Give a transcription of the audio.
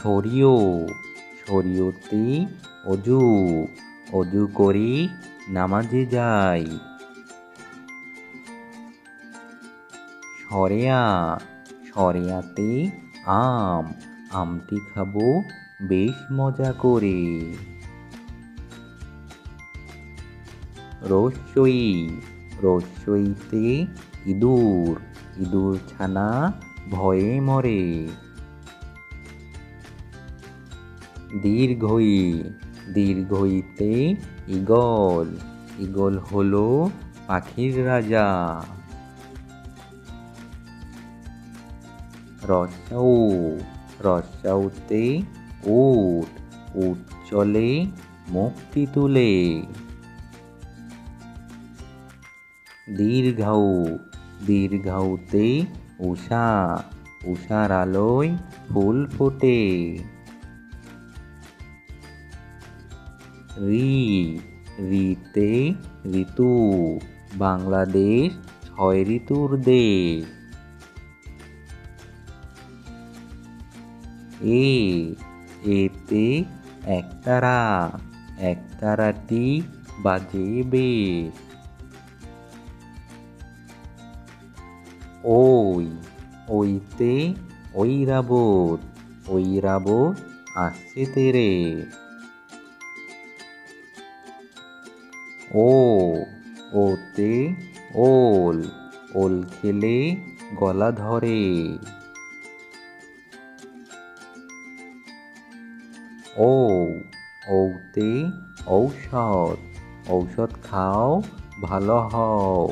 সরিও সরিয়তে অজু অজু করে নামাজে যাই। সরেয়া সরেয়াতে আম আমটি খাবো বেশ মজা করে। রস্যই রস্যইতে ইঁদুর ইঁদুর ছানা ভয়ে মরে। দীর্ঘই দীর্ঘইতে ঈগল ঈগল হলো পাখির রাজা। রস্যাউ রস্যাউতে উট উট চলে মুক্তি তুলে। দীর্ঘাউ দীর্ঘাউতে উষা উষার আলোয় ফুল ফোটে। রি রিতে ঋতু বাংলাদেশ 6 ঋতুর দেশ। এতে একতারা একতারাটি বাজে বেশ। ওইতে ঐরাবত ঐরাবত আসছে তেরে। ওতে ওল ওল খেলে গলা ধরে। ঔতে ঔষধ ঔষধ খাও ভালো হও।